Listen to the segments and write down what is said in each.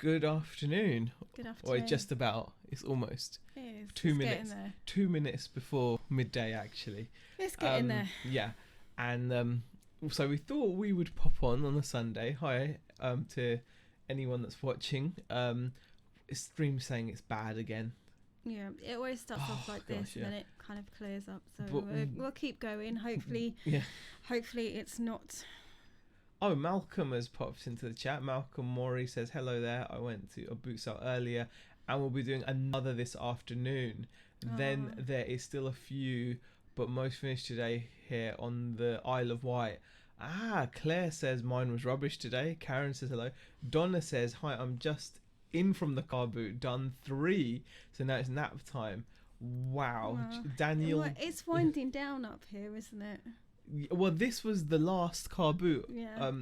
Good afternoon. Good afternoon. Or just about. It's almost It is. 2 minutes. 2 minutes before midday, actually. Let's get in there. Yeah, and so we thought we would pop on a Sunday. Hi, to anyone that's watching. Stream saying it's bad again. Yeah, it always starts off like this, and then it kind of clears up. So But, we'll keep going. Hopefully, it's not. Oh, Malcolm has popped into the chat. Malcolm Mori says, hello there. I went to a boot sale earlier and we'll be doing another this afternoon. Then there is still a few, but most finished today here on the Isle of Wight. Claire says mine was rubbish today. Karen says hello. Donna says, hi, I'm just in from the car boot, done 3. So now it's nap time. Wow. Daniel. Well, it's winding down up here, isn't it? Well, this was the last car boot. Yeah.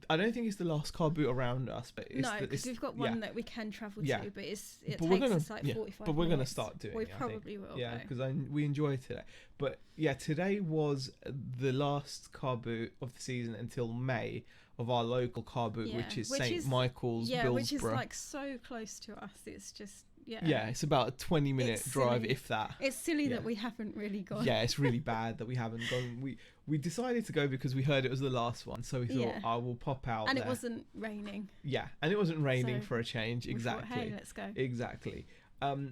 I don't think it's the last car boot around us, but it's because we've got one that we can travel to, but it takes us like 45 But we're minutes. going to start doing it. We probably will. Yeah, because we enjoy today. But yeah, today was the last car boot of the season until May of our local car boot, which is St. Michael's, Billsborough. Which is like so close to us. It's just. Yeah, it's about a 20-minute drive, if that. It's silly that we haven't really gone. Yeah, it's really bad that we haven't gone. We decided to go because we heard it was the last one, so we thought, I will pop out. And there. it wasn't raining. Yeah, and it wasn't raining for a change. Exactly. Thought, hey, let's go. Exactly.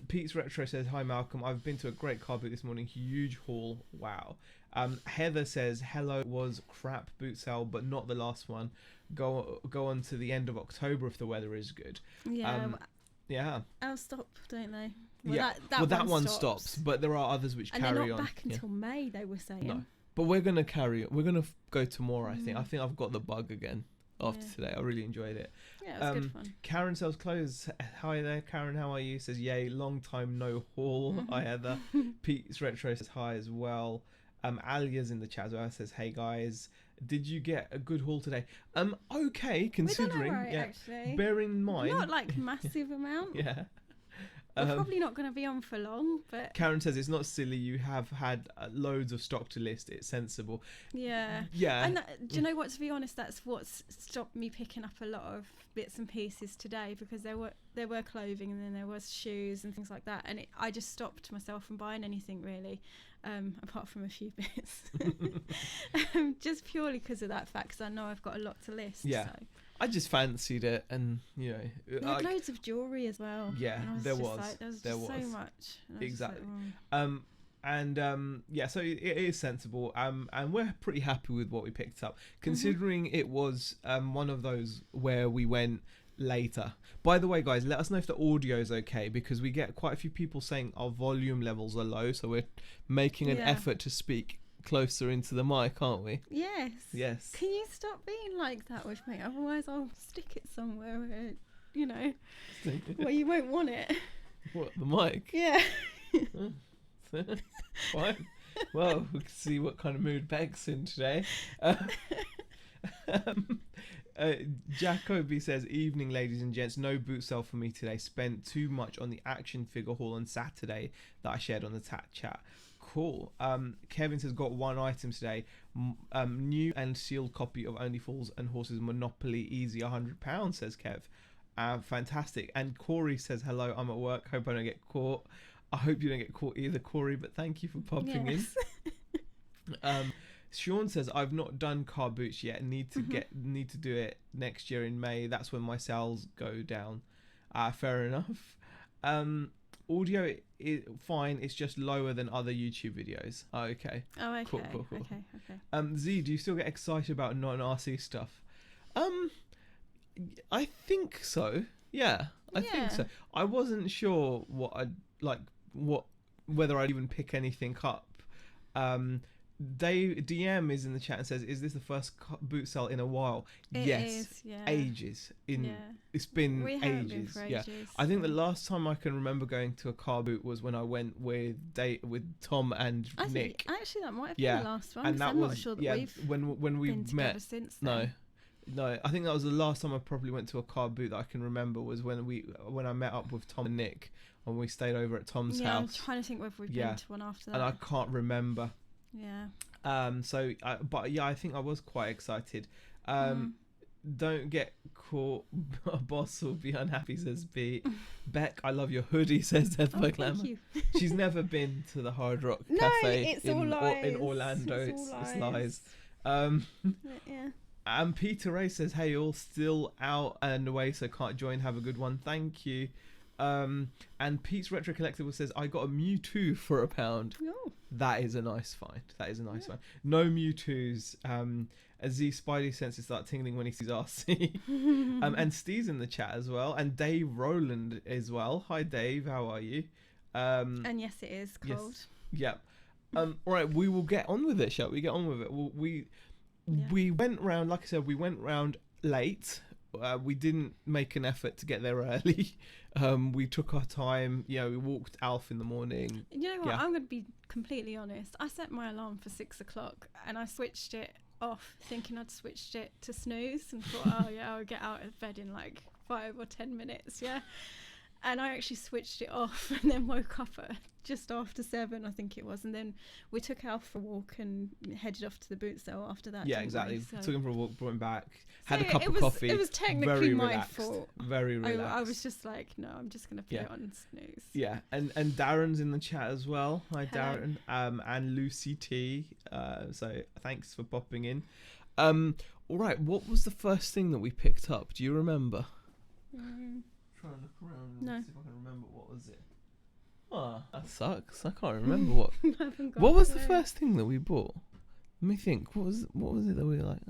Pete's Retro says, hi Malcolm, I've been to a great car boot this morning, huge haul, wow. Heather says, hello, was crap boot sale, but not the last one. Go on to the end of October if the weather is good. Yeah. I'll stop, don't they? Well, that one stops, but there are others which carry on. And they're not back until May, they were saying. No, but we're going to carry on. We're going to go tomorrow, I think. I think I've got the bug again after today. I really enjoyed it. Yeah, it was good fun. Karen sells clothes. Hi there, Karen. How are you? Says, yay, long time no haul. Hi, Heather. Pete's Retro says hi as well. Alia's in the chat as well. Says, hey, guys. Did you get a good haul today? Okay, considering. Actually. Bear in mind. Not like massive amount. Yeah. We're probably not going to be on for long, but... Karen says it's not silly. You have had loads of stock to list. It's sensible. Yeah. Yeah. And do you know what? To be honest, that's what's stopped me picking up a lot of bits and pieces today, because there were clothing and then there was shoes and things like that, and I just stopped myself from buying anything really, apart from a few bits, just purely because of that fact. Because I know I've got a lot to list. Yeah. So. I just fancied it, and there were loads of jewellery as well. Yeah, there was. There was so much. Exactly. So it is sensible. And we're pretty happy with what we picked up, considering it was one of those where we went later. By the way, guys, let us know if the audio is okay, because we get quite a few people saying our volume levels are low, so we're making an effort to speak closer into the mic, aren't we? Yes. Can you stop being like that with me? Otherwise I'll stick it somewhere where, where you won't want it. What, the mic? Yeah. Fine. Well, we can see what kind of mood Beck's in today. Jacoby says, evening ladies and gents, no boot sale for me today. Spent too much on the action figure haul on Saturday that I shared on the chat. Cool. Kevin says, got one item today, new and sealed copy of Only Fools and Horses Monopoly Easy, £100, says Kev. Fantastic. And Corey says, hello, I'm at work, hope I don't get caught. I hope you don't get caught either, Corey, but thank you for popping in. Sean says, I've not done car boots yet, need to do it next year in May. That's when my sales go down. Fair enough. Audio is fine, it's just lower than other YouTube videos. Okay. Oh, okay. Cool. Okay. Z, do you still get excited about non-RC stuff? I think so. Yeah, I think so. I wasn't sure whether I'd even pick anything up. DM is in the chat and says, is this the first boot sale in a while? Yes. Is, yeah. Ages. It's been ages. I think the last time I can remember going to a car boot was when I went with Tom and Nick. Actually, that might have been the last one, and that I'm was not sure that we've when we been met since then. No, I think that was the last time I probably went to a car boot that I can remember, was when I met up with Tom and Nick and we stayed over at Tom's house. I'm trying to think whether we've been to one after that. And I can't remember. Yeah. I think I was quite excited. don't get caught. A boss will be unhappy, says Pete. Beck, I love your hoodie, says Death by Glamour. Thank you. She's never been to the Hard Rock No, Cafe it's all lies. in Orlando. It's all It's lies. Yeah. And Peter Ray says, hey, all still out and away, so can't join. Have a good one. Thank you. And Pete's Retro Collectible says, I got a Mewtwo for £1. Oh. That is a nice find. Find. No Mewtwo's. As the Spidey senses start tingling when he sees RC. And Steve's in the chat as well. And Dave Rowland as well. Hi, Dave. How are you? And yes, it is cold. Yes. Yep. All right, we will get on with it, shall we? Get on with it. We went round, like I said, we went round late. We didn't make an effort to get there early. We took our time. We walked Alf in the morning. You know what? Yeah. I'm going to be completely honest. I set my alarm for 6 o'clock and I switched it off thinking I'd switched it to snooze and thought, oh yeah, I'll get out of bed in like 5 or 10 minutes. Yeah. And I actually switched it off and then woke up at just after 7, I think it was. And then we took Alf for a walk and headed off to the boot sale after that. Yeah, exactly. So Took him for a walk, brought him back, had a it cup of was, coffee. It was technically very my relaxed, fault. Very relaxed. I was just like, no, I'm just going to put it on snooze. Yeah, and Darren's in the chat as well. Hi, Hello. Darren. And Lucy T. So thanks for popping in. All right, what was the first thing that we picked up? Do you remember? Trying to look around and see if I can remember. What was it? Oh, that sucks. I can't remember what. What was the first thing that we bought? Let me think. What was it that we were like?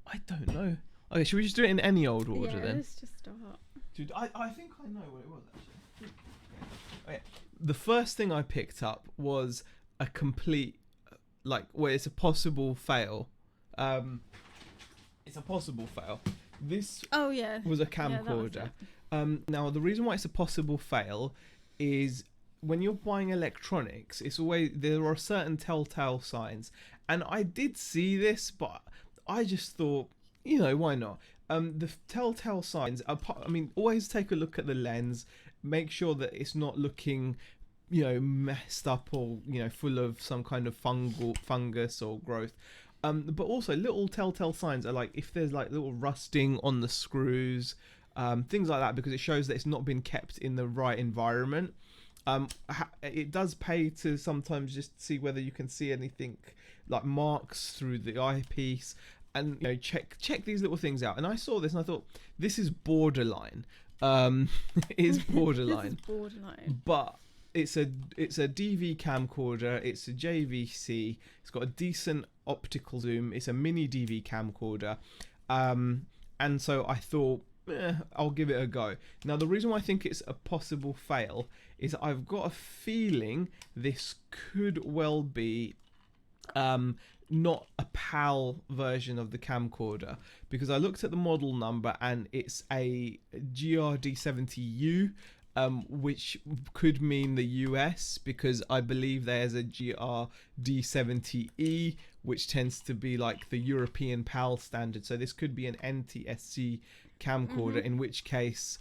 I don't know. Okay, should we just do it in any old order then? Let's just start. Dude, I think I know what it was actually. Okay. The first thing I picked up was a complete, it's a possible fail. It's a possible fail. This was a camcorder. Now, the reason why it's a possible fail is when you're buying electronics, there are certain telltale signs. And I did see this, but I just thought, why not? The telltale signs, always take a look at the lens, make sure that it's not looking, messed up or, full of some kind of fungus or growth. But also little telltale signs are like if there's like little rusting on the screws, things like that, because it shows that it's not been kept in the right environment. It does pay to sometimes just see whether you can see anything like marks through the eyepiece, and check these little things out. And I saw this and I thought, this is borderline. It is borderline. This is borderline. But it's a DV camcorder. It's a JVC. It's got a decent optical zoom. It's a mini DV camcorder, and so I thought, I'll give it a go. Now, the reason why I think it's a possible fail is I've got a feeling this could well be not a PAL version of the camcorder, because I looked at the model number and it's a GRD70U, which could mean the US, because I believe there's a GRD70E, which tends to be like the European PAL standard. So this could be an NTSC camcorder, in which case,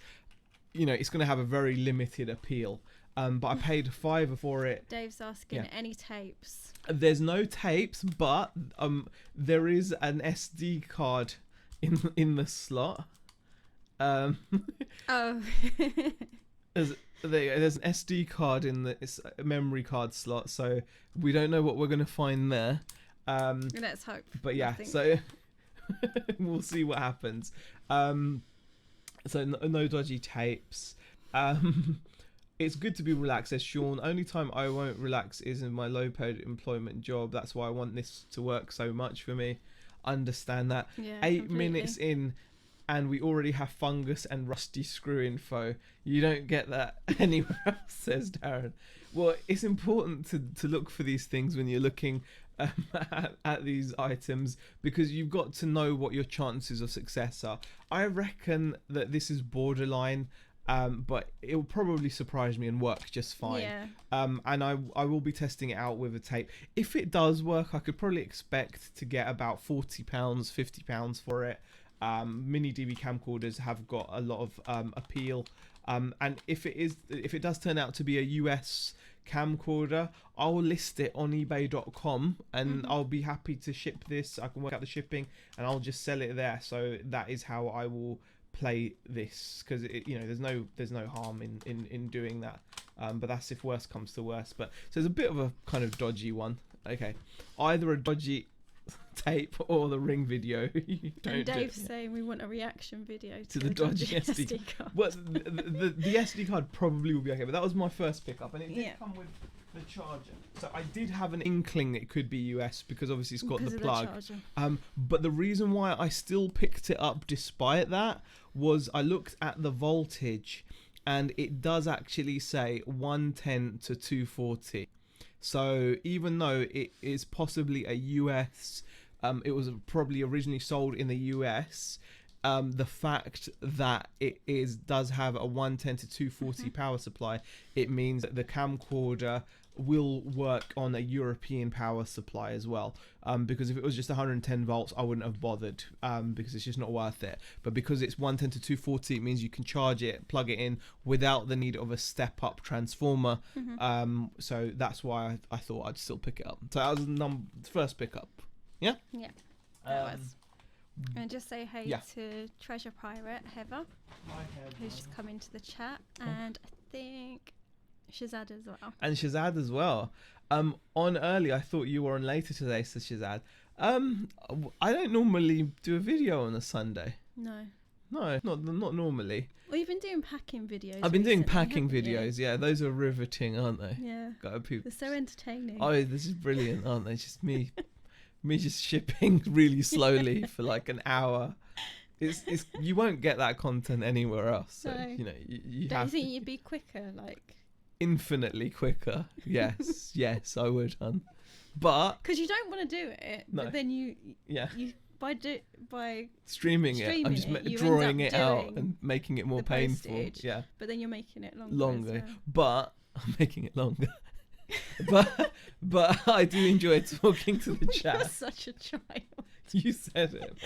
it's going to have a very limited appeal. But I paid $5 for it. Dave's asking, any tapes? There's no tapes, but there is an SD card in the slot. Oh. There's an SD card in the memory card slot, so we don't know what we're going to find there. Let's hope. But yeah, so we'll see what happens. So no dodgy tapes. It's good to be relaxed, says Sean. Only time I won't relax is in my low-paid employment job. That's why I want this to work so much for me. Understand that. Yeah, 8 completely. minutes in, and we already have fungus and rusty screw info. You don't get that anywhere else, says Darren. Well, it's important to look for these things when you're looking at these items, because you've got to know what your chances of success are. I reckon that this is borderline, but it will probably surprise me and work just fine. Yeah. And I will be testing it out with a tape. If it does work, I could probably expect to get about £40, £50 for it. mini DV camcorders have got a lot of appeal. And if it does turn out to be a US camcorder, I'll list it on ebay.com and I'll be happy to ship this. I can work out the shipping and I'll just sell it there. So that is how I will play this, because there's no harm in doing that. But that's if worst comes to worst. But so it's a bit of a kind of dodgy one. Okay, either a dodgy tape or the Ring video. And Dave's saying we want a reaction video to the dodgy SD card. Well, the SD card probably will be okay, but that was my first pickup, and it did come with the charger. So I did have an inkling it could be US because obviously it's got the plug. But the reason why I still picked it up despite that was I looked at the voltage, and it does actually say 110 to 240. So even though it is possibly a US, it was probably originally sold in the US, the fact that it does have a 110 to 240 power supply, it means that the camcorder will work on a European power supply as well. Because if it was just 110 volts, I wouldn't have bothered, because it's just not worth it. But because it's 110 to 240, it means you can charge it, plug it in without the need of a step-up transformer. So that's why I thought I'd still pick it up. So that was the first pickup. Yeah? Yeah, that was. And just say hey to Treasure Pirate, Heather, who's just come into the chat. And I think Shazad as well. And Shazad as well. On early, I thought you were on later today, says Shazad. I don't normally do a video on a Sunday. No, not normally. Well, you've been doing packing videos. I've been doing packing videos. Yeah, those are riveting, aren't they? Yeah. They're so entertaining. Oh, this is brilliant, aren't they? Just me just shipping really slowly for like an hour. It's you won't get that content anywhere else. So, no. You Don't have you think you'd be quicker, like? Infinitely quicker. Yes, I would, hun. But because you don't want to do it, no. but then you by streaming it, I'm just drawing it out and making it more painful. Postage, yeah, but then you're making it longer. But I'm making it longer. but I do enjoy talking to the chat. You're such a child. You said it.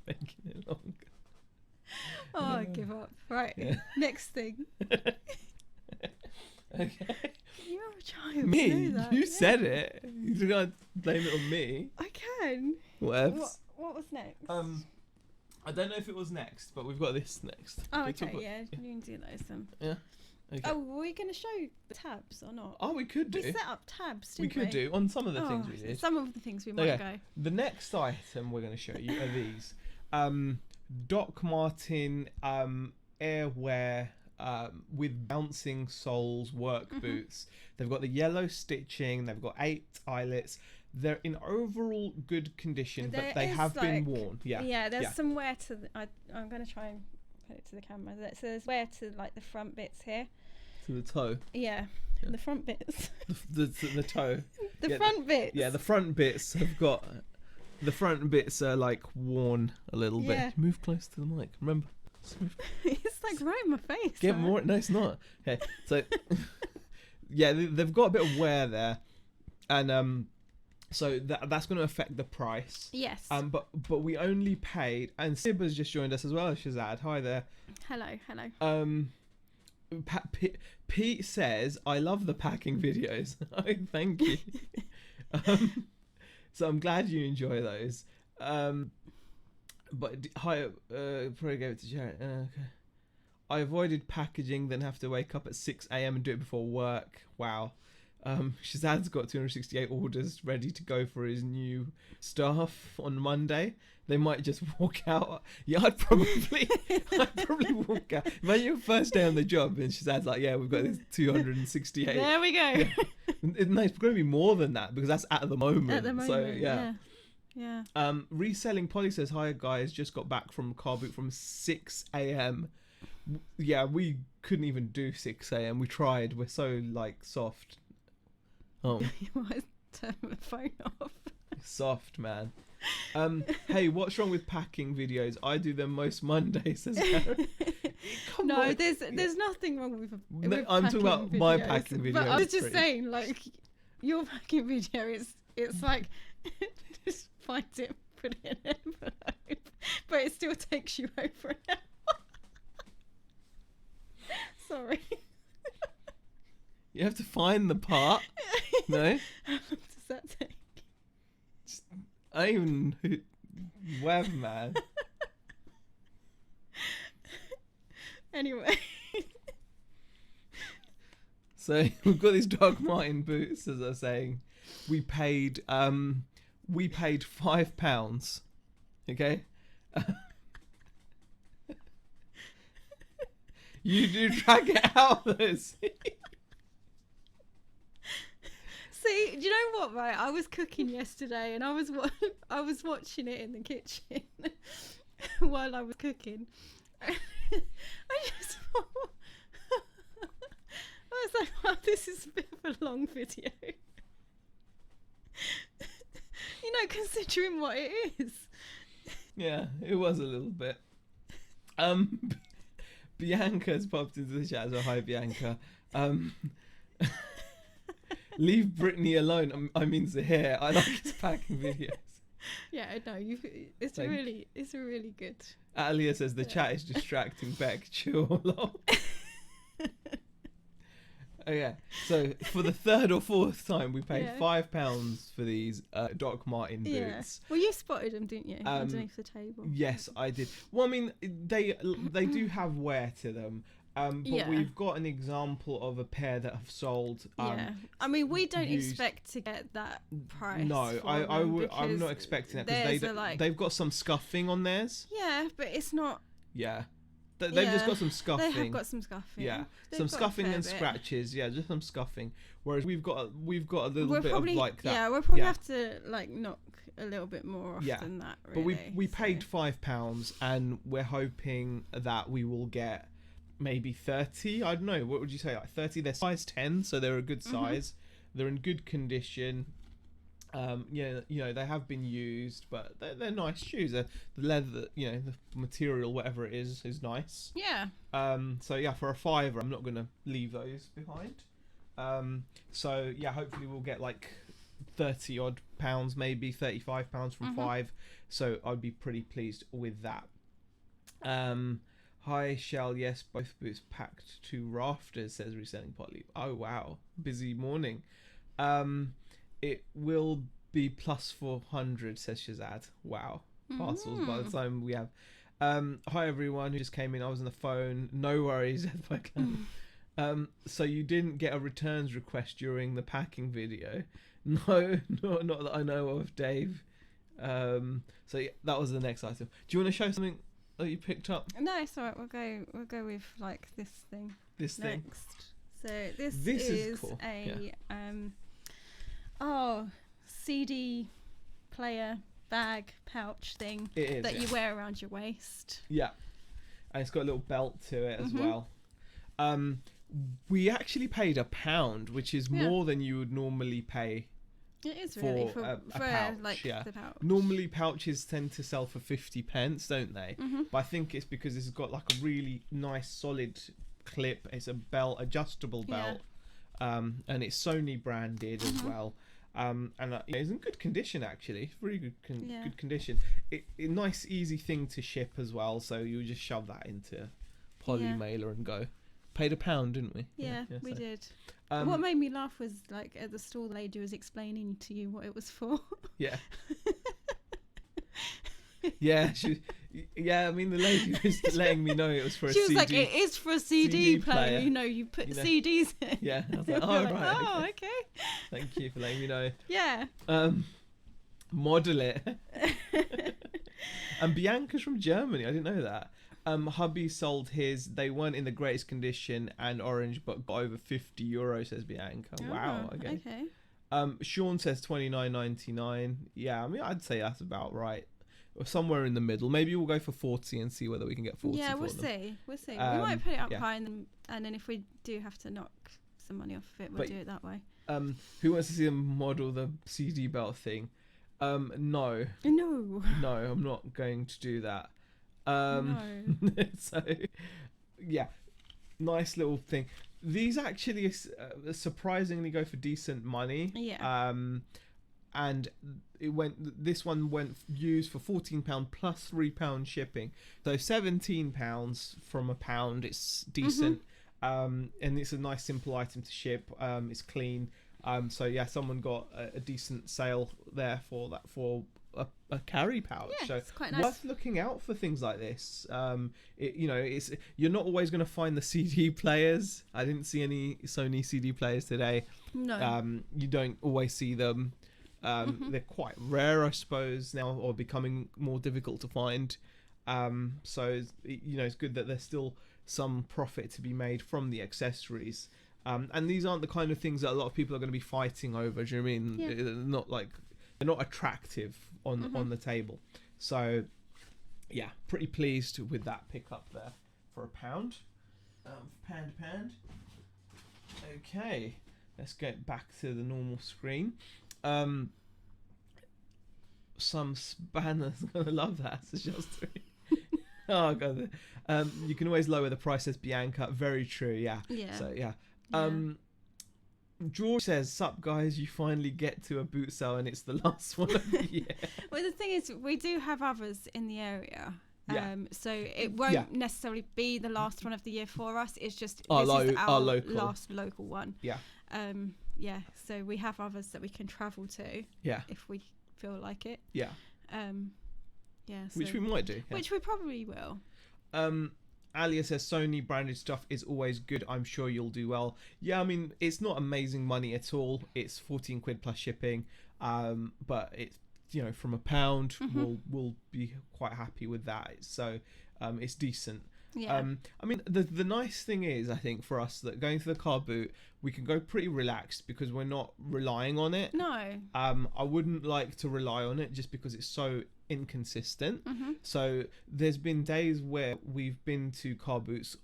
Making it longer. Oh, I give up. Right. Yeah. Next thing. Okay. You're a child. Me? You said it. You're going to blame it on me. I can. What was next? I don't know if it was next, but we've got this next. Oh, okay. Yeah, you can do those then. Yeah. Okay. Oh, were we going to show the tabs or not? Oh, we could do. We set up tabs, didn't we? We could do on some of the things we did. Some of the things we might go. The next item we're going to show you are these. Doc Martin Airwear with bouncing soles work boots. They've got the yellow stitching. They've got 8 eyelets. They're in overall good condition, but they have been worn. Yeah. There's some wear to. I'm going to try and put it to the camera. So there's wear to like the front bits here. To the toe. Yeah. The front bits. the toe. The front bits. Yeah, the front bits have got. The front bits are like worn a little bit. Move close to the mic. Remember. It's like right in my face. Get more. No, it's not. Okay, so yeah, they've got a bit of wear there, and so that's going to affect the price. Yes. But we only paid, and Sib has just joined us as well. Shazad, hi there. Hello. Pete says, "I love the packing videos." Oh, thank you. So I'm glad you enjoy those. But probably gave it to Jared. Okay. I avoided packaging, then have to wake up at 6 a.m. and do it before work. Wow. Shazad's got 268 orders ready to go for his new staff on Monday. They might just walk out. Yeah, I'd probably walk out. Imagine your first day on the job and Shazad's like, yeah, we've got this 268. There we go. Yeah. No, it's going to be more than that because that's at the moment. So, yeah. Reselling Polly says, hi guys, just got back from Carboot from 6 a.m. Yeah, we couldn't even do 6 a.m. We tried. We're so like soft. Oh. You might turn the phone off. Soft, man. Hey, what's wrong with packing videos? I do them most Mondays, says Karen. No, there's nothing wrong with I'm talking about videos. My packing videos. But I was just saying, like, your packing video it's like just find it, put it still takes you over an hour. Sorry. You have to find the part. No? How long does that take? I don't even know. Whatever, man. Anyway. So we've got these Doc Martin boots, as I was saying. We paid £5. Okay? You do drag it out of this. See, do you know what, right? I was cooking yesterday and I was watching it in the kitchen while I was cooking. I just thought, I was like, wow, this is a bit of a long video. You know, considering what it is. Yeah, it was a little bit. Bianca's popped into the chat, so hi Bianca. Leave Brittany alone. I mean Zahir. I like his packing videos. Yeah, no, it's really good. Alia says the chat is distracting. Beck, chill. Lol. Okay, so for the third or fourth time, we paid £5 for these Doc Martin boots. Yeah. Well, you spotted them, didn't you, underneath the table? Yes, I did. Well, I mean, they do have wear to them. But we've got an example of a pair that have sold. I mean, we don't expect to get that price. No, I'm not expecting that because they've got some scuffing on theirs. Yeah, but it's not. Yeah, they've just got some scuffing. They have got some scuffing. Yeah, some scuffing and scratches. Yeah, just some scuffing. Whereas we've got a little bit of like that. Yeah, we'll probably have to like knock a little bit more off than that. Really, but we paid £5, and we're hoping that we will get maybe 30. I don't know, what would you say, like 30? They're size 10, so they're a good size. They're in good condition. You know, they have been used, but they're nice shoes. The leather, you know, the material, whatever it is nice. Yeah. So yeah, for a £5, I'm not gonna leave those behind. So yeah, hopefully we'll get like 30 odd pounds, maybe £35 from 5. So I'd be pretty pleased with that. Hi, Shell. Yes, both boots packed to rafters, says Reselling Potleaf. Oh, wow. Busy morning. It will be plus 400, says Shazad. Wow. Parcels by the time we have. Hi, everyone who just came in. I was on the phone. No worries. So you didn't get a returns request during the packing video? No, not that I know of, Dave. So yeah, that was the next item. Do you want to show something that you picked up? No, it's alright. We'll go with like this thing. This thing. Next. So this is cool. a CD player bag pouch thing that you wear around your waist. Yeah, and it's got a little belt to it as well. We actually paid £1, which is more than you would normally pay. It is really for a pouch, like the pouch. Normally pouches tend to sell for 50p, don't they? But I think it's because it's got like a really nice solid clip. It's a belt, adjustable belt, and it's Sony branded as well. And it's in good condition actually, really good condition. It nice easy thing to ship as well. So you just shove that into poly mailer and go. Paid £1, didn't we? Yeah, we did. What made me laugh was like at the store, the lady was explaining to you what it was for. Yeah. I mean, the lady was letting me know it was for a CD. She was like, it is for a CD player. You know, you put CDs in. Yeah. I was like, right. Oh, okay. Thank you for letting me know. Yeah. Model it. And Bianca's from Germany. I didn't know that. Hubby sold his. They weren't in the greatest condition and orange, but got over €50, says Bianca. Wow. Okay. Sean says $29.99. Yeah, I mean, I'd say that's about right. Or somewhere in the middle. Maybe we'll go for 40 and see whether we can get 40. Yeah, we'll see. We'll see. We might put it up high, and then if we do have to knock some money off of it, we'll do it that way. Who wants to see them model the CD belt thing? No, I'm not going to do that. So yeah, nice little thing. These actually surprisingly go for decent money. Yeah. And This one went used for £14 plus £3 shipping, so £17 from a pound. It's decent, and it's a nice simple item to ship. It's clean. So yeah, someone got a decent sale there for that, for a carry pouch. Yeah, so it's quite nice. Worth looking out for things like this. You're not always going to find the CD players. I didn't see any Sony CD players today. No. You don't always see them. They're quite rare, I suppose, now, or becoming more difficult to find. So it's good that there's still some profit to be made from the accessories. And these aren't the kind of things that a lot of people are going to be fighting over. Do you know what I mean? Yeah. They're not attractive on the table. So yeah, pretty pleased with that pickup there for £1. Pound. Okay, let's get back to the normal screen. Some spanners gonna love that. It's just oh god. You can always lower the price, says Bianca. Very true. Yeah. So yeah. George says, "Sup guys, you finally get to a boot sale and it's the last one of the year." Well, the thing is, we do have others in the area. So it won't necessarily be the last one of the year for us. It's just this is our last local one. So we have others that we can travel to if we feel like it. Which we might do. Which we probably will. Alia says, Sony branded stuff is always good. I'm sure you'll do well. Yeah, I mean, it's not amazing money at all. It's 14 quid plus shipping. But it's, from £1, we'll be quite happy with that. So it's decent. Yeah. I mean, the nice thing is, I think, for us, that going to the Carboot, we can go pretty relaxed because we're not relying on it. No. I wouldn't like to rely on it just because it's so inconsistent. So there's been days where we've been to Carboots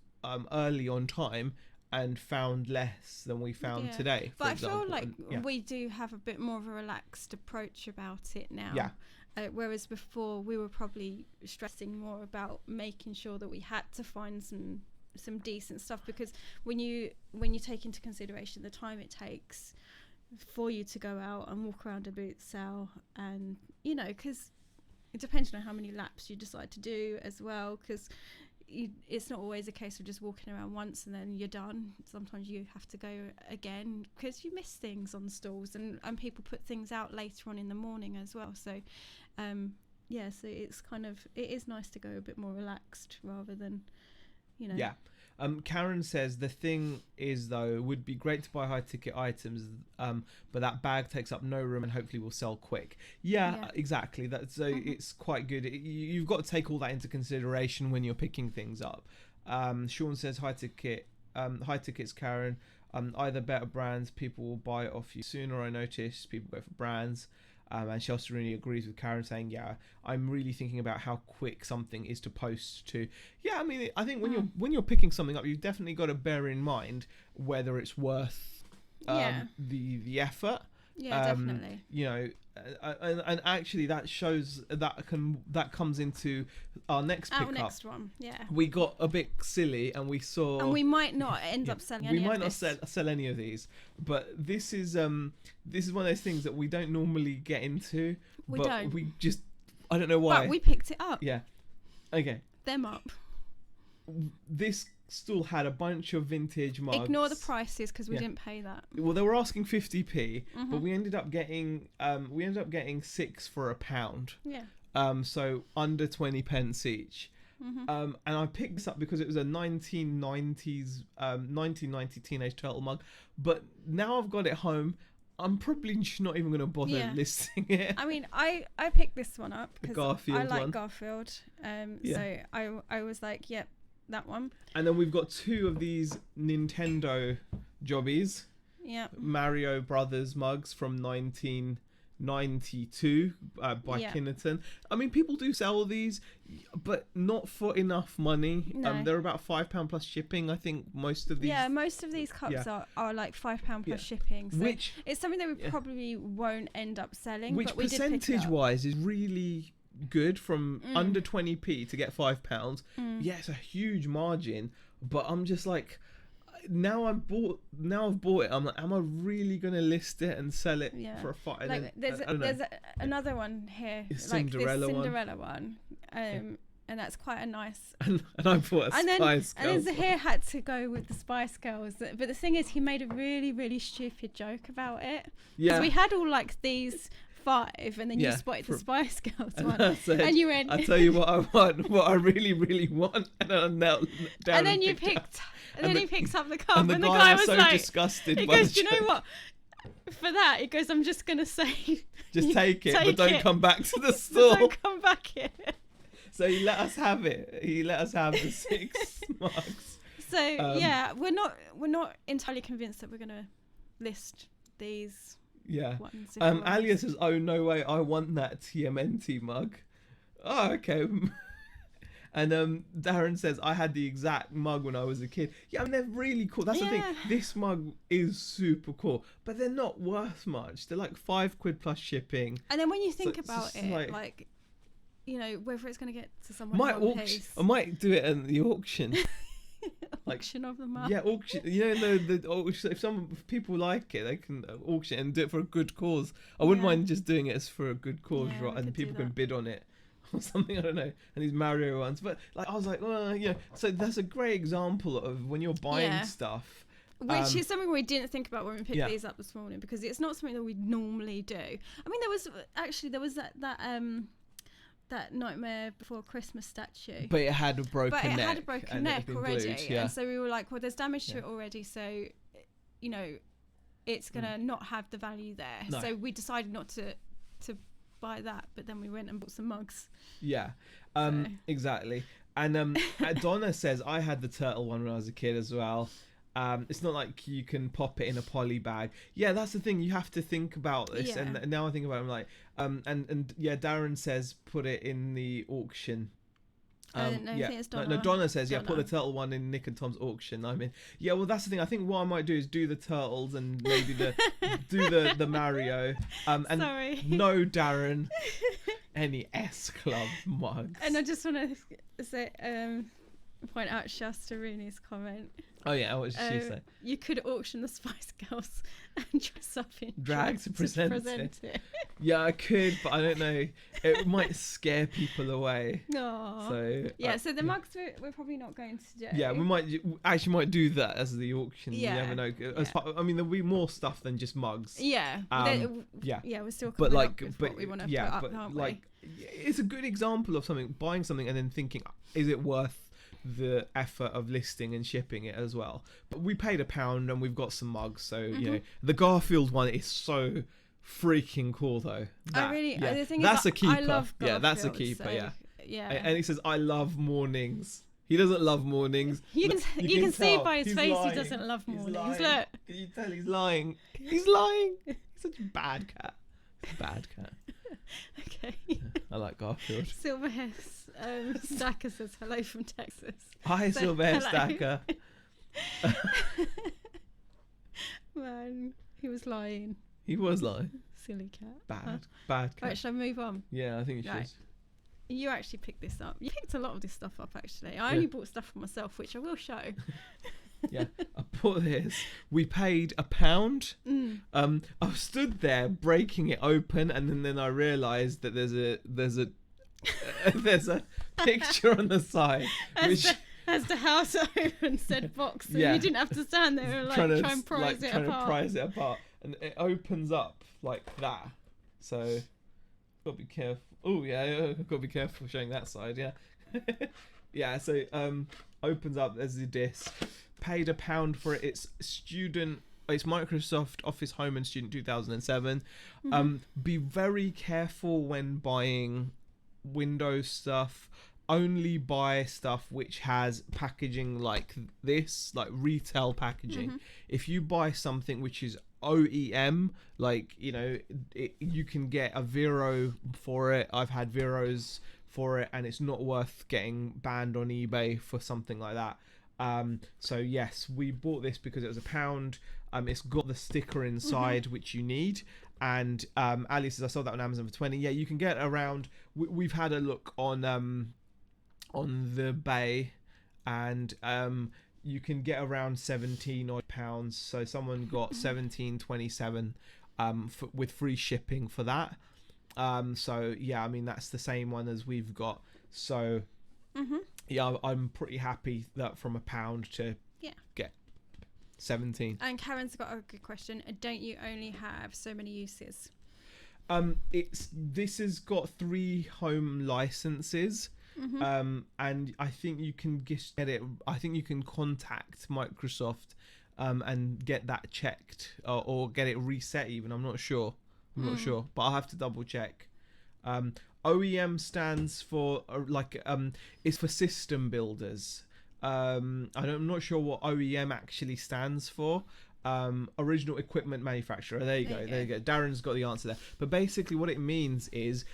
early on time and found less than we found today. But I feel like we do have a bit more of a relaxed approach about it now. Yeah. Whereas before we were probably stressing more about making sure that we had to find some decent stuff, because when you take into consideration the time it takes for you to go out and walk around a boot sale, and because it depends on how many laps you decide to do as well, because it's not always a case of just walking around once and then you're done. Sometimes you have to go again because you miss things on stalls, and people put things out later on in the morning as well. So so it's it is nice to go a bit more relaxed rather than Karen says, the thing is though, it would be great to buy high ticket items, but that bag takes up no room and hopefully will sell quick. Exactly. It's quite good. You've got to take all that into consideration when you're picking things up. Sean says, high tickets, Karen, either better brands, people will buy it off you sooner. I notice people go for brands. And Chelsea really agrees with Karen, saying, I'm really thinking about how quick something is to post to. I mean, I think when you're picking something up, you've definitely got to bear in mind whether it's worth the effort. Definitely. And actually that shows that comes into our next pickup. Our next one, we got a bit silly and we saw, and we might not end up selling any of this. sell any of these, but this is one of those things that we don't normally get into. We just, I don't know why, but we picked it up. Okay, them up. This stall had a bunch of vintage mugs. Ignore the prices because we didn't pay that. Well, they were asking 50p, but we ended up getting 6 for £1. So under 20 pence each. And I picked this up because it was a 1990 Teenage Turtle mug, but now I've got it home, I'm probably just not even going to bother listing it. I mean, I picked this one up because I like Garfield. So I was like, yep, that one. And then we've got 2 of these Nintendo jobbies. Mario Brothers mugs from 1992 by Kinnerton. I mean, people do sell these, but not for enough money. No. They're about £5 plus shipping. I think most of these. Most of these cups are like £5 plus shipping. So which it's something that we probably won't end up selling. Which, but we percentage-wise, is really good, from under 20p to get £5. It's a huge margin, but I'm just like, now I've bought it. I'm like, am I really gonna list it and sell it for a fight? Like there's another one here, It's like Cinderella this Cinderella one. And that's quite a nice. And I bought a Spice Girls. And then Zahir had to go with the Spice Girls. But the thing is, he made a really, really stupid joke about it. Yeah. So we had all like these 5, and then you spotted the Spice Girls one, and you went. I tell you what I want, what I really, really want, and I knelt down. And then you picked. And then he picks up the cup, and the guy was so like, disgusted. He goes, "Do you know what? For that," he goes, "I'm just gonna say, just take it, but don't come back to the store. Don't come back here." So he let us have it. He let us have the 6 mugs. So yeah, we're not entirely convinced that we're gonna list these. Yeah. Ones Alia says, "Oh no way, I want that TMNT mug." Oh, okay. And Darren says, "I had the exact mug when I was a kid." Yeah, they're really cool. That's the thing. This mug is super cool, but they're not worth much. They're like £5 plus shipping. And then when you think about it, like, you know, whether it's going to get to someone. I might do it at the auction. Auction of the mug. Yeah, auction. You know, the auction. If people like it, they can auction and do it for a good cause. I wouldn't mind just doing it as for a good cause, right? And people can bid on it or something. I don't know. And these Mario ones, but like I was like, well, you know. So that's a great example of when you're buying stuff. Which is something we didn't think about when we picked these up this morning, because it's not something that we normally do. I mean, there was that Nightmare Before Christmas statue. But it had a broken neck. But it had a broken neck already. Glued, and so we were like, well, there's damage to it already, so, you know, it's going to not have the value there. No. So we decided not to buy that, but then we went and bought some mugs. Yeah, exactly. And Donna says, I had the turtle one when I was a kid as well. It's not like you can pop it in a poly bag. Yeah, that's the thing. You have to think about this. Yeah. And now I think about it, I'm like, and yeah, Darren says put it in the auction. I think it's Donna. No, Donna says, put the turtle one in Nick and Tom's auction. I mean, yeah, well, that's the thing. I think what I might do is do the turtles and maybe do the Mario. And Sorry. No, Darren, any S Club mugs. And I just want to say, point out Shasta Rooney's comment. Oh yeah, what did she say? You could auction the Spice Girls and dress up in drag to present it. Yeah, I could, but I don't know. It might scare people away. Aww. So yeah, so the mugs we're probably not going to do. Yeah, we might do that as the auction. Yeah. You never know. I mean, there'll be more stuff than just mugs. Yeah. Yeah, we're still coming up with what we want to put up, aren't we? Like, it's a good example of buying something and then thinking, is it worth the effort of listing and shipping it as well? But we paid £1 and we've got some mugs, so you know, the Garfield one is so freaking cool though. The thing that's is, a keeper. I love Garfield, that's a keeper. So, yeah. And he says, I love mornings. He doesn't love mornings. You can see by his face lying. He doesn't love mornings. Look. Can you tell he's lying? He's lying. He's such a bad cat. Bad cat. Okay. Yeah, I like Garfield. Silverhair Stacker says hello from Texas. Hi, Silverhair Stacker. Man, he was lying. He was lying. Silly cat. Bad cat. Right, shall I move on? Yeah, I think you should. You actually picked this up. You picked a lot of this stuff up, actually. I only bought stuff for myself, which I will show. Yeah, I bought this. We paid £1. I stood there breaking it open, and then I realised that there's a picture on the side as the house opened said box, so you didn't have to stand there and try and prise it apart. And it opens up like that. So gotta be careful. Oh yeah, gotta be careful showing that side. Yeah, yeah. So opens up. There's the disc. Paid £1 for it. It's Microsoft Office Home and Student 2007. Be very careful when buying Windows stuff. Only buy stuff which has packaging like this, like retail packaging. If you buy something which is OEM, like, you know, you can get a Vero for it. I've had Veros for it, and it's not worth getting banned on eBay for something like that. So yes, we bought this because it was £1. It's got the sticker inside which you need, and Ali says I saw that on Amazon for 20. Yeah, you can get around. We've had a look on the Bay, and you can get around 17 odd pounds. So someone got 17.27 with free shipping for that. So yeah, I mean that's the same one as we've got. So yeah, I'm pretty happy that from £1 to get 17. And Karen's got a good question. Don't you only have so many uses? This has got 3 home licenses. And I think you can get it. I think you can contact Microsoft and get that checked or get it reset even. I'm not sure, but I'll have to double check. OEM stands for it's for system builders. I'm not sure what OEM actually stands for. Original equipment manufacturer. There you go. Darren's got the answer there. But basically what it means is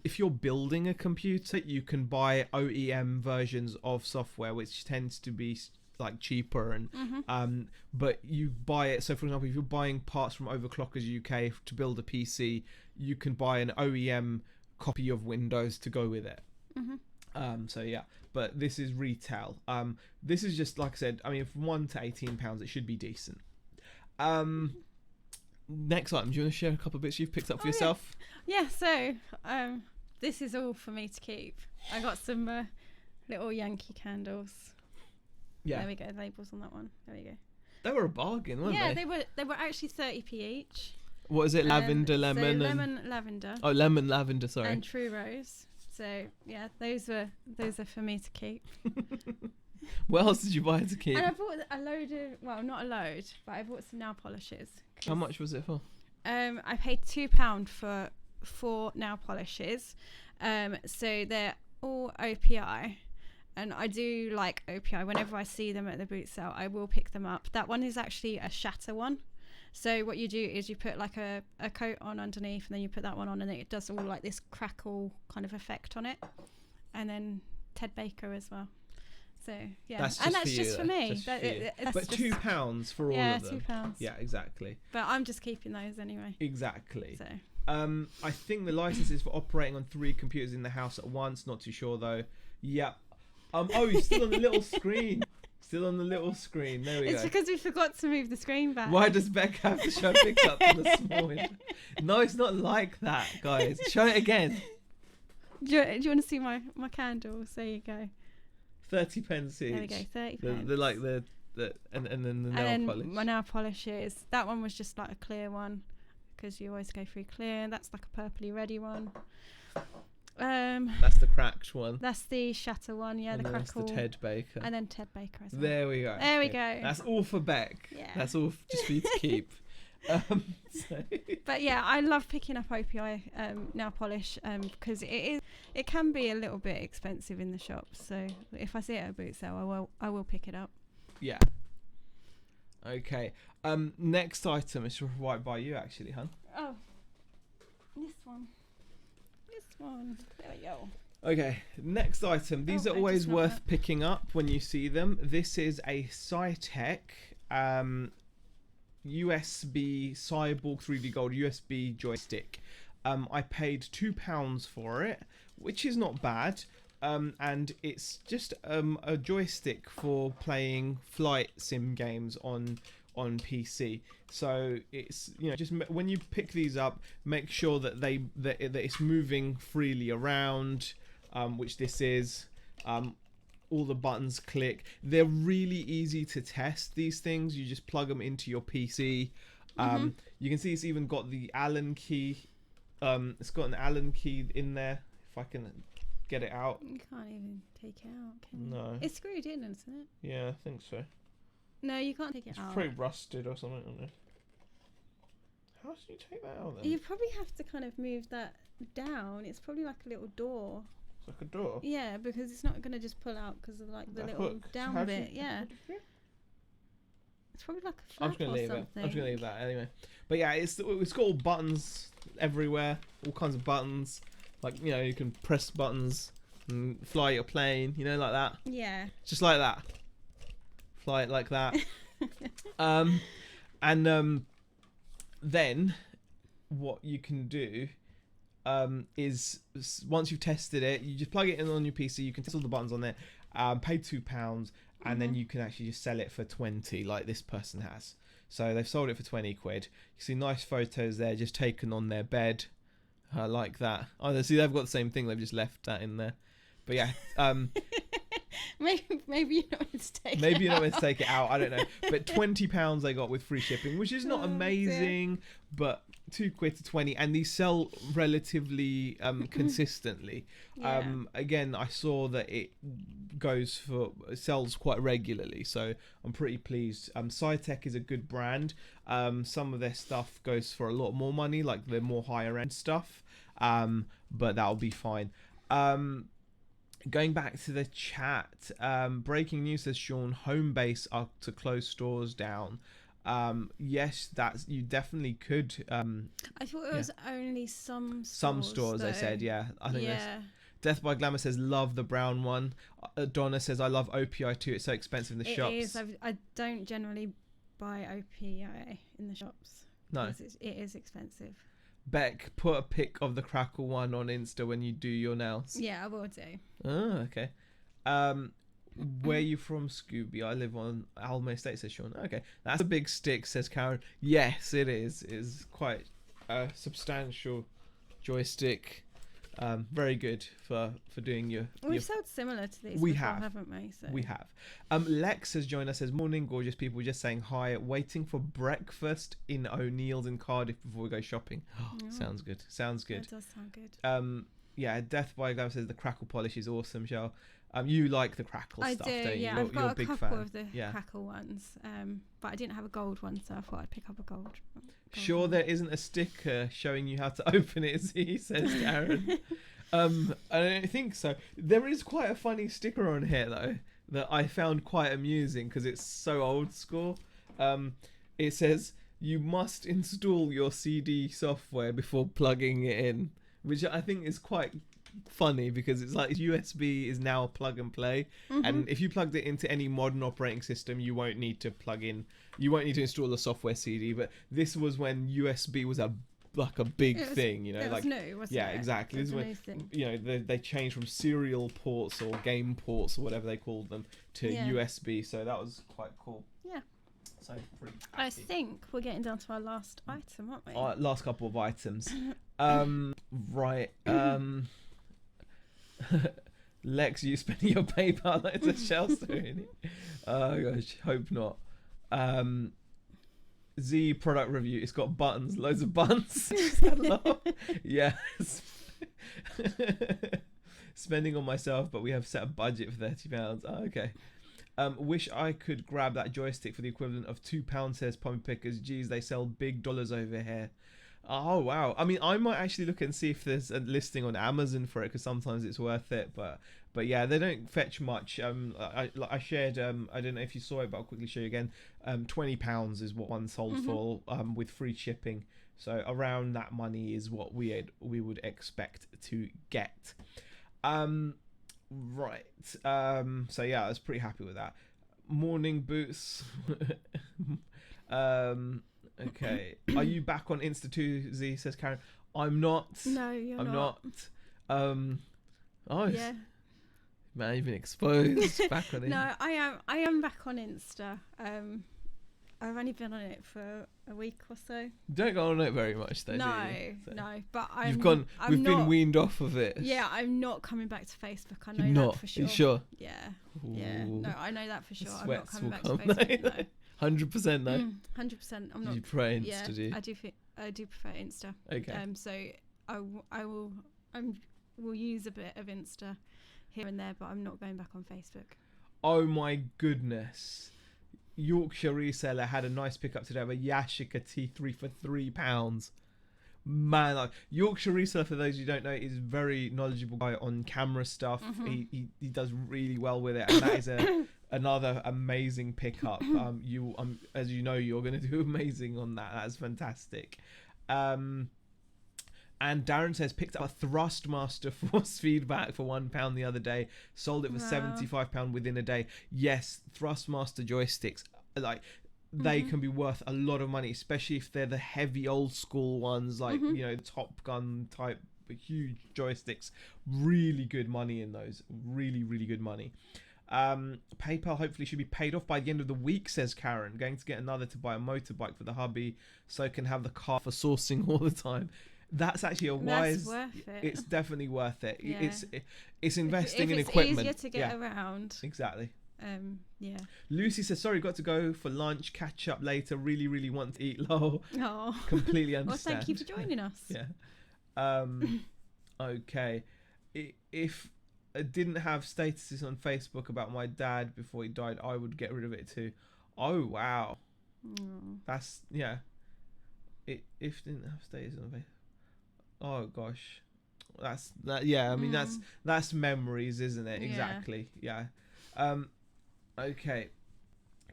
if you're building a computer, you can buy OEM versions of software, which tends to be like cheaper and but you buy it. So for example, if you're buying parts from Overclockers UK to build a PC, you can buy an OEM copy of Windows to go with it. So yeah, but this is retail. This is just, like I said, I mean, from £1 to £18, it should be decent. Next item, do you want to share a couple of bits you've picked up for yourself? Yeah, so this is all for me to keep. I got some little Yankee candles. Yeah. There we go, labels on that one. There we go. They were a bargain, weren't they? Yeah, they were actually 30p each. What is it? Lavender, lemon, so lemon, lavender. Oh, lemon, lavender. Sorry. And true rose. So yeah, those are for me to keep. What else did you buy to keep? And I bought a load of, well, not a load, but I bought some nail polishes. How much was it for? I paid £2 for 4 nail polishes. So they're all OPI. And I do like OPI. Whenever I see them at the boot sale, I will pick them up. That one is actually a shatter one. So what you do is you put like a coat on underneath, and then you put that one on, and it does all like this crackle kind of effect on it. And then Ted Baker as well. So yeah, that's just for me. But £2 for all of them. Yeah, £2. Yeah, exactly. But I'm just keeping those anyway. Exactly. So I think the license is for operating on 3 computers in the house at once. Not too sure though. Yeah. Oh, you're still on the little screen. Still on the little screen. There we go. It's because we forgot to move the screen back. Why does Beck have to show pickup for the small window? No, it's not like that, guys. Show it again. Do you want to see my candles? There you go. 30 pence each. There we go, 30 pence. And then the nail polish. My nail polishes. That one was just like a clear one, because you always go through clear. That's like a purpley ready one. That's the cracked one. That's the shatter one, yeah, and the crackle. That's the Ted Baker. And then Ted Baker as well. There we go. There we go. That's all for Beck. Yeah. That's all just for you to keep. But yeah, I love picking up OPI nail polish because it can be a little bit expensive in the shop. So if I see it at a boot sale, I will pick it up. Yeah. Okay. Next item is right by you, actually, hun. Oh, this one. There we go. Okay, next item. These are always worth picking up when you see them. This is a Cytec USB Cyborg 3D Gold USB joystick. I paid £2 for it, which is not bad. And it's just a joystick for playing flight sim games on PC. So it's, just when you pick these up, make sure that that it's moving freely around, which this is. All the buttons click. They're really easy to test, these things. You just plug them into your PC. You can see it's even got the Allen key. It's got an Allen key in there, if I can get it out. You can't even take it out, can you? No. It's screwed in, isn't it? Yeah, I think so. No, you can't take it out. It's pretty rusted or something, isn't it? How do you take that out then? You probably have to kind of move that down. It's probably like a little door. It's like a door? Yeah, because it's not going to just pull out because of like the little hook. down bit. Yeah. It's probably like a flap or something. I'm just going to leave that anyway. But yeah, it's got all buttons everywhere. All kinds of buttons. Like, you can press buttons and fly your plane, like that. Yeah. Just like that. Fly it like that. Then what you can do is once you've tested it, you just plug it in on your PC. You can test all the buttons on there. Pay £2, and then you can actually just sell it for 20, like this person has. So they've sold it for 20 quid. You see nice photos there, just taken on their bed, like that. Oh, see, they've got the same thing. They've just left that in there. But yeah, maybe you're not meant to take maybe it you're not out. meant to take it out. I don't know. But £20 they got with free shipping, which is not amazing, but £2 to 20, and these sell relatively consistently. Yeah. Again, I saw that it sells quite regularly, so I'm pretty pleased. Cytec is a good brand. Some of their stuff goes for a lot more money, like the more higher end stuff, but that'll be fine. Going back to the chat, breaking news says Sean, Homebase are to close stores down. Yes, you definitely could. I thought it was only some stores. Some stores, though. I said, yeah. I think Yeah. Death by Glamour says, love the brown one. Donna says, I love OPI too. It's so expensive in the shops. It is. I don't generally buy OPI in the shops. No. It is expensive. Beck, put a pic of the Crackle one on Insta when you do your nails. Yeah, I will do. Oh, okay. Where are you from, Scooby? I live on Almo Estate, says Sean. Okay, that's a big stick, says Karen. Yes, it is. It's quite a substantial joystick. Very good for doing your. We've sold similar to these We before, have. haven't we? So. We have. Lex has joined us. Says, morning, gorgeous people. Just saying hi. Waiting for breakfast in O'Neill's in Cardiff before we go shopping. Sounds good. Sounds good. That does sound good. Yeah. Death by Glamour says the crackle polish is awesome, Shell. You like the crackle stuff, don't you? Yeah. You're, I've got you're a a big couple fan. of the crackle ones, but I didn't have a gold one, so I thought I'd pick up a gold Sure, one. there isn't a sticker showing you how to open it, he says, Darren. I don't think so. There is quite a funny sticker on here though that I found quite amusing because it's so old school. It says you must install your CD software before plugging it in, which I think is quite funny because it's like USB is now plug and play, and if you plugged it into any modern operating system, you won't need to install a software CD. But this was when USB was a big thing, you know, it like was new, wasn't yeah, it? exactly. This is It was a when new thing. you know they changed from serial ports or game ports or whatever they called them to USB. So that was quite cool. Yeah. So pretty I happy. think we're getting down to our last item, aren't we? Last couple of items. Right. Lex, you spending your PayPal like it's a shell story. Oh gosh, hope not. Z product review. It's got buttons, loads of buttons. Yes. Spending on myself, but we have set a budget for £30. Oh, okay. Wish I could grab that joystick for the equivalent of £2, says Pomme Pickers. Geez, they sell big dollars over here. Oh wow! I mean, I might actually look and see if there's a listing on Amazon for it because sometimes it's worth it. But yeah, they don't fetch much. I shared. I don't know if you saw it, but I'll quickly show you again. £20 is what one sold for, with free shipping. So around that money is what we would expect to get. Right. So yeah, I was pretty happy with that. Morning boots. Okay. Are you back on Insta too, Z, says Karen. I'm not. No, you're not. I'm not. Yeah. Man, you've been exposed. Back on it. No, I am back on Insta. I've only been on it for a week or so. Don't go on it very much though, No, do you? So. no. But We've been weaned off of it. Yeah, I'm not coming back to Facebook. I know You're not. that for sure. You sure? Yeah. Yeah. Ooh. No, I know that for sure. I'm not Sweats coming will back to come. Facebook. No. 100% no. 100%. I'm not. You pray Insta, Yeah, do you? I do prefer Insta. Okay. So I will use a bit of Insta here and there, but I'm not going back on Facebook. Oh my goodness. Yorkshire reseller had a nice pickup today of a Yashica T3 for £3. Man, like, Yorkshire reseller, for those who don't know, is a very knowledgeable guy on camera stuff. He does really well with it, and that is another amazing pickup. As you know, you're going to do amazing on that. That's fantastic. And Darren says picked up a Thrustmaster force feedback for £1 the other day. Sold it for £75 within a day. Yes, Thrustmaster joysticks, like, they can be worth a lot of money, especially if they're the heavy old school ones, like you know, Top Gun type huge joysticks. Really good money in those. Really, really good money. PayPal hopefully should be paid off by the end of the week, says Karen. Going to get another to buy a motorbike for the hubby so I can have the car for sourcing all the time. That's actually a wise. That's worth it. It's definitely worth it. Yeah. It's investing in it's equipment. Easier to get around. Exactly. Yeah. Lucy says, sorry, got to go for lunch. Catch up later. Really, really want to eat. Lol. Oh. Completely understand. Well, thank you for joining us. Yeah. Okay. If I didn't have statuses on Facebook about my dad before he died, I would get rid of it too. Oh wow. That's if didn't have statuses on Facebook. Oh gosh. Yeah, I mean that's memories, isn't it? Yeah. Exactly. Yeah. Okay.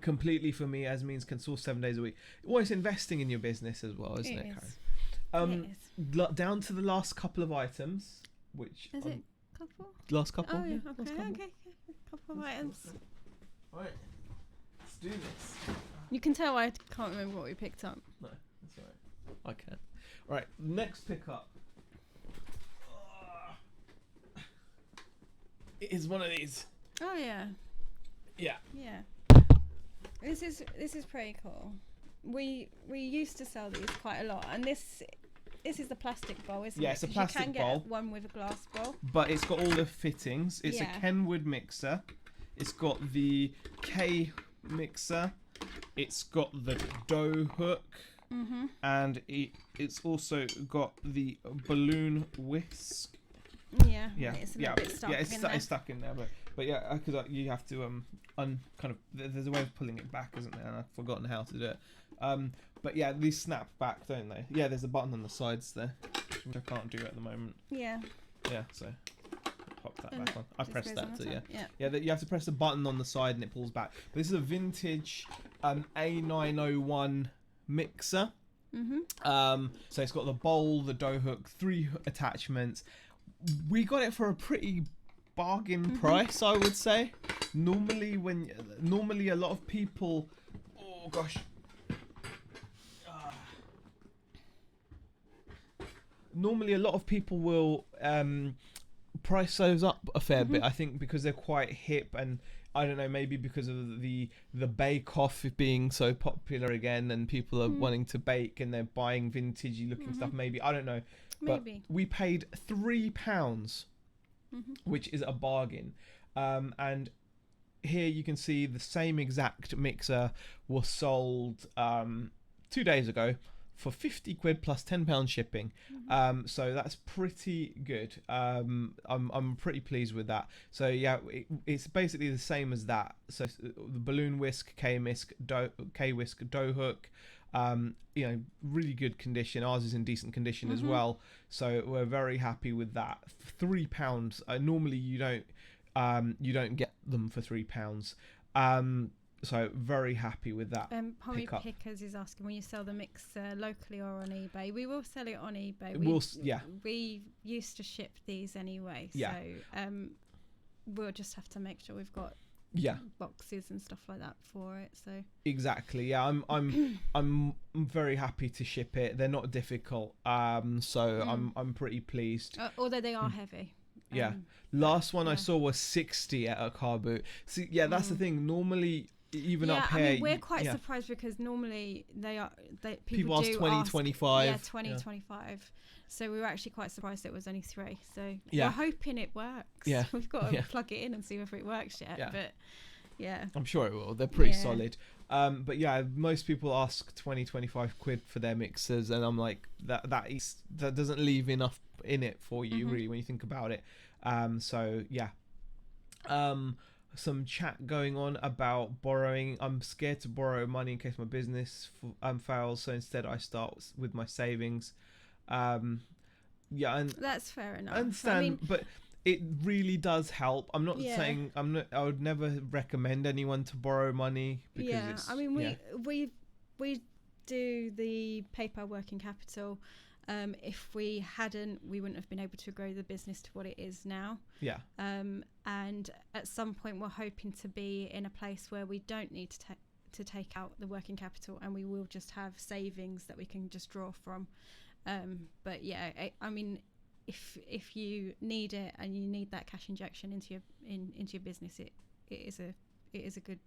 Completely for me as means can source 7 days a week. Well, it's investing in your business as well, isn't it, Karen? It is. Down to the last couple of items, which Is it couple? last couple. Oh, yeah. Last Okay. couple. Okay. Couple of items. Right. Let's do this. You can tell I can't remember what we picked up. No, that's alright. I can. Right. Next pickup. It is one of these. Oh yeah. Yeah. Yeah. This is pretty cool. We used to sell these quite a lot, and this is the plastic bowl, isn't it? Yeah, it's a plastic bowl. You can bowl. get one with a glass bowl. But it's got all the fittings. It's a Kenwood mixer. It's got the K mixer. It's got the dough hook. Mm-hmm. And it's also got the balloon whisk. Yeah. It's a little bit stuck it's in there. stuck in there, but yeah, because you have to there's a way of pulling it back, isn't there? And I've forgotten how to do it. But yeah, these snap back, don't they? Yeah, there's a button on the sides there, which I can't do at the moment. Yeah. Yeah, so pop that And back on. I pressed that too. Yeah. Yeah, you have to press the button on the side and it pulls back. But this is a vintage A901 mixer. Mm-hmm. So it's got the bowl, the dough hook, 3 attachments. We got it for a pretty bargain price, I would say. Normally a lot of people, oh gosh. Normally a lot of people will price those up a fair bit, I think, because they're quite hip, and I don't know, maybe because of the bake off being so popular again, and people are wanting to bake and they're buying vintagey looking stuff, maybe, I don't know. Maybe. But we paid £3, which is a bargain. And here you can see the same exact mixer was sold 2 days ago for £50 plus £10 shipping. So that's pretty good. I'm pretty pleased with that. So yeah, it's basically the same as that. So the balloon whisk, K whisk, dough hook. Really good condition. Ours is in decent condition as well, so we're very happy with that. £3. Normally you don't get them for £3. So very happy with that. Pommy Pickers is asking, will you sell the mixer locally or on eBay? We will sell it on eBay. We used to ship these anyway, so we'll just have to make sure we've got boxes and stuff like that for it. So exactly, yeah, I'm very happy to ship it. They're not difficult, so I'm pretty pleased. Although they are heavy. Yeah, last one I saw was 60 at a Carboot. See, yeah, that's the thing. Normally, even up here, I mean, we're quite surprised because normally people ask 20, 25. Yeah, 20, 25. So we were actually quite surprised it was only 3. So we're hoping it works. Yeah, we've got to plug it in and see whether it works yet. Yeah. But yeah, I'm sure it will. They're pretty solid. But yeah, most people ask 20, 25 quid for their mixers, and I'm like, that doesn't leave enough in it for you really when you think about it. So yeah. Some chat going on about borrowing. I'm scared to borrow money in case my business fails, so instead I start with my savings. And that's fair enough. I understand, but it really does help. I'm not saying I would never recommend anyone to borrow money because we do the PayPal working capital. If we hadn't, we wouldn't have been able to grow the business to what it is now. Yeah. And at some point, we're hoping to be in a place where we don't need to take out the working capital, and we will just have savings that we can just draw from. But yeah, I mean, if you need it and you need that cash injection into your business, it is a good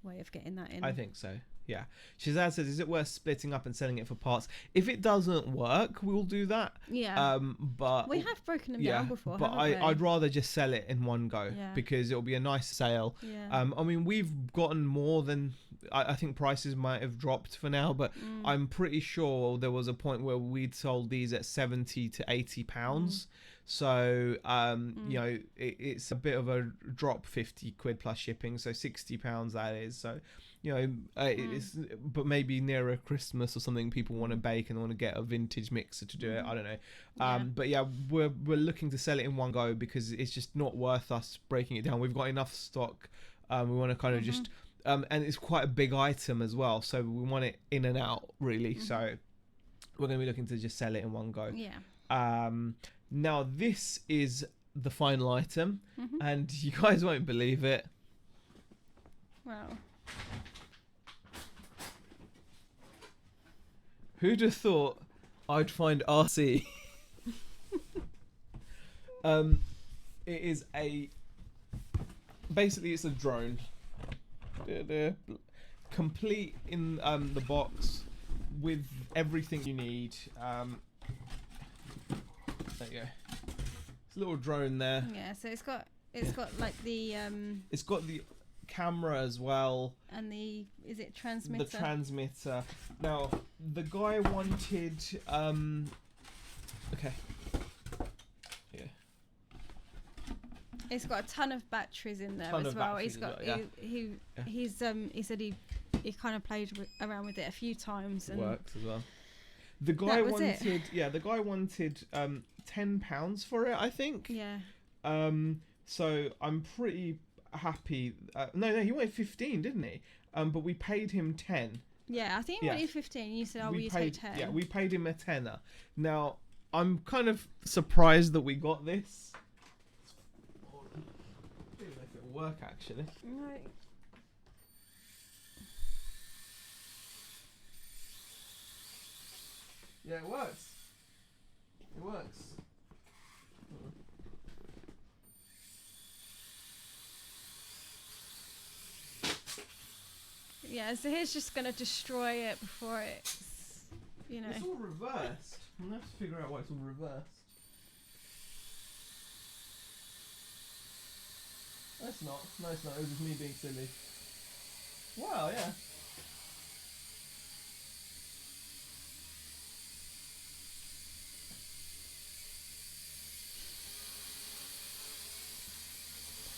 way of getting that in. I think so. Yeah. Shazad says, is it worth splitting up and selling it for parts? If it doesn't work, we'll do that. Yeah. But we have broken them down before. But I'd rather just sell it in one go because it'll be a nice sale. Yeah. I mean, we've gotten more than I think prices might have dropped for now, but I'm pretty sure there was a point where we'd sold these at 70 to 80 pounds. So, you know, it's a bit of a drop, 50 quid plus shipping. So 60 pounds that is. So, you know, it's, but maybe nearer Christmas or something, people want to bake and want to get a vintage mixer to do it. I don't know. But yeah, we're looking to sell it in one go because it's just not worth us breaking it down. We've got enough stock. We want to kind of just, and it's quite a big item as well. So we want it in and out really. So we're going to be looking to just sell it in one go. Yeah. Now this is the final item and you guys won't believe it. Wow. Who'd have thought I'd find RC? It is basically it's a drone. Complete in the box with everything you need. There you go. It's a little drone there. Yeah, so it's got like the It's got the camera as well. And is it transmitter? The transmitter. Now the guy wanted okay. Yeah. It's got a ton of batteries in there as well. He's got he said he kind of played around with it a few times and worked as well. The guy wanted £10 for it, I think. Yeah. So I'm pretty happy. No, he wanted 15, didn't he? But we paid him 10. Yeah, I think he wanted 15. You said, "Oh, will you take 10?" Yeah, we paid him a tenner. Now I'm kind of surprised that we got this. I don't know if it'll work actually. Right. Yeah, it works. It works. Yeah, so he's just gonna destroy it before it's, you know. It's all reversed. I'm gonna have to figure out why it's all reversed. That's not. No, it's not. It was just me being silly. Wow, yeah.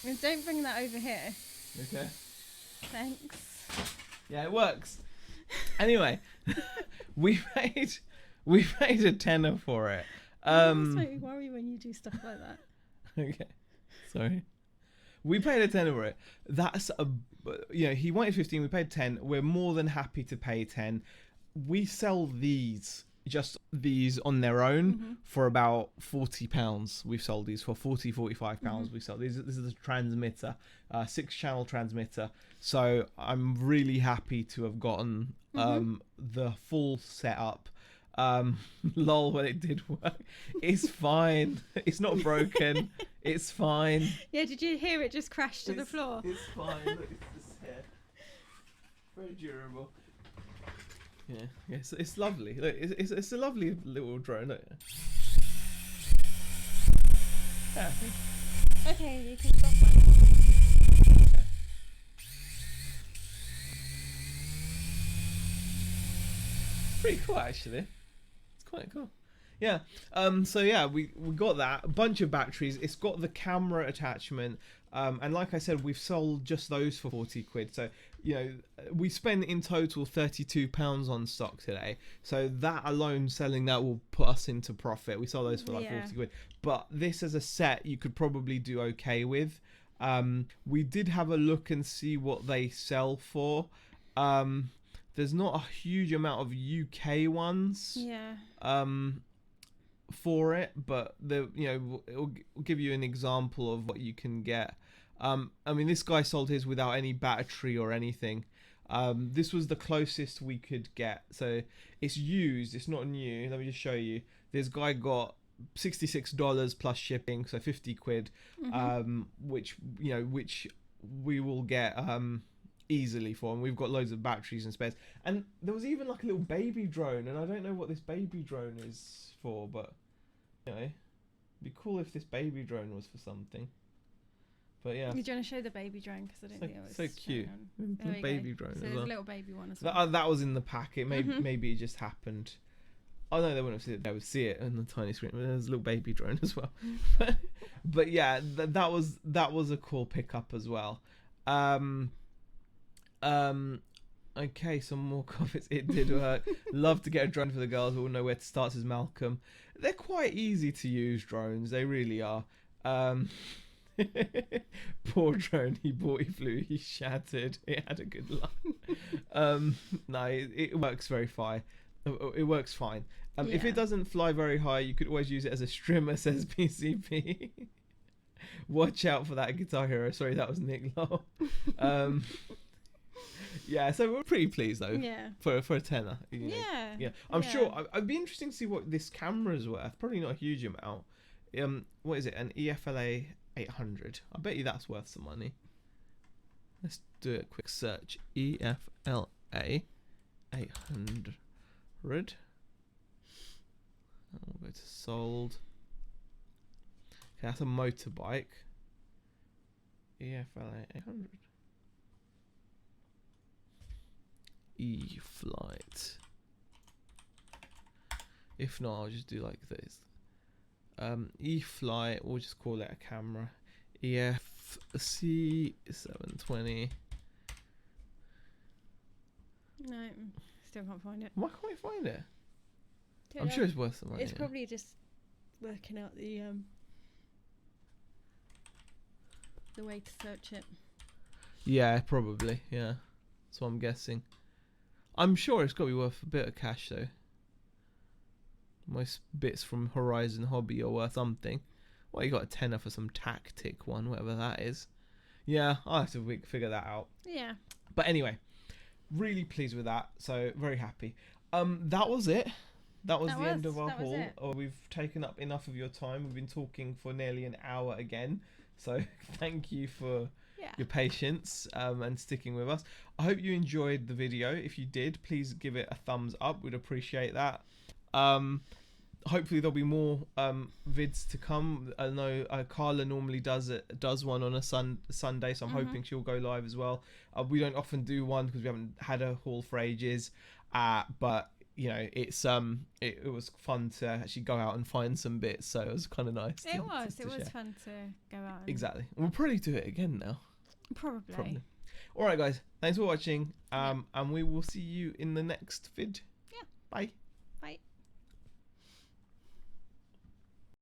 And don't bring that over here. Okay. Thanks. Yeah, it works. Anyway, we paid a tenner for it. You always make me worry when you do stuff like that. Okay, sorry. We paid a tenner for it. That's he wanted 15. We paid 10. We're more than happy to pay 10. We sell these on their own for about £40. We've sold these for £45. We sell these. This is a transmitter, 6-channel transmitter. So I'm really happy to have gotten the full setup. Lol, when it did work. It's fine. It's not broken. It's fine. Yeah, did you hear it just crash to the floor? It's fine. Look, it's just here. Very durable. Yeah, it's lovely. Look, it's a lovely little drone. Look. Yeah. Okay, you can stop that. Okay. Pretty cool, actually. It's quite cool. Yeah. So yeah, we got that. A bunch of batteries. It's got the camera attachment. And like I said, we've sold just those for 40 quid. So, you know, we spent in total £32 on stock today. So that alone, selling that will put us into profit. We sold those for like 40 quid. But this as a set, you could probably do okay with. We did have a look and see what they sell for. There's not a huge amount of UK ones. Yeah. For it, but it'll give you an example of what you can get. I mean, this guy sold his without any battery or anything. This was the closest we could get. So it's used. It's not new. Let me just show you. This guy got $66 plus shipping, so 50 quid, which we will get easily for, and we've got loads of batteries and spares. And there was even like a little baby drone, and I don't know what this baby drone is for, but it'd be cool if this baby drone was for something. But yeah, Do you want to show the baby drone? Because I don't think it was so cute. The baby drone So as there's well. a little baby one as well. That was in the pack. It maybe it just happened. Oh no, they wouldn't have seen it. They would see it on the tiny screen. But there's a little baby drone as well. But yeah, that was a cool pickup as well. Okay, some more comments. It did work. Love to get a drone for the girls. We'll know where to start, says Malcolm. They're quite easy to use, drones. They really are. Poor drone. He flew, he shattered. It had a good line. No, it works very fine. It works fine. If it doesn't fly very high, you could always use it as a strimmer, says PCP. Watch out for that Guitar Hero. Sorry, that was Nick Lowe. Yeah, so we're pretty pleased though. Yeah. For a tenner. Yeah. I'm sure. I'd be interesting to see what this camera's worth. Probably not a huge amount. What is it? An EFLA 800. I bet you that's worth some money. Let's do a quick search. EFLA 800. We'll go to sold. Okay, that's a motorbike. EFLA 800. E-Flight. If not, I'll just do like this. E-Flight, we'll just call it a camera. EFC 720. No, still can't find it. Why can't I find it? I'm sure it's worth some money. It's probably just working out the way to search it. Yeah, probably. Yeah, that's what I'm guessing. I'm sure it's got to be worth a bit of cash though. Most bits from Horizon Hobby are worth something. Well, you got a tenner for some tactic one, whatever that is. Yeah, I'll have to figure that out. Yeah. But anyway, really pleased with that. So very happy. That was it. That was the end of our haul. We've taken up enough of your time. We've been talking for nearly an hour again. So thank you for your patience and sticking with us. I hope you enjoyed the video. If you did, please give it a thumbs up. We'd appreciate that. Hopefully there'll be more vids to come. I know Carla normally does one on a Sunday, so I'm hoping she'll go live as well. We don't often do one because we haven't had a haul for ages, but you know, it's it was fun to actually go out and find some bits, so it was kind of nice. It was fun to go out. Exactly. We'll probably do it again now. Probably. All right, guys. Thanks for watching. And we will see you in the next vid. Yeah. Bye.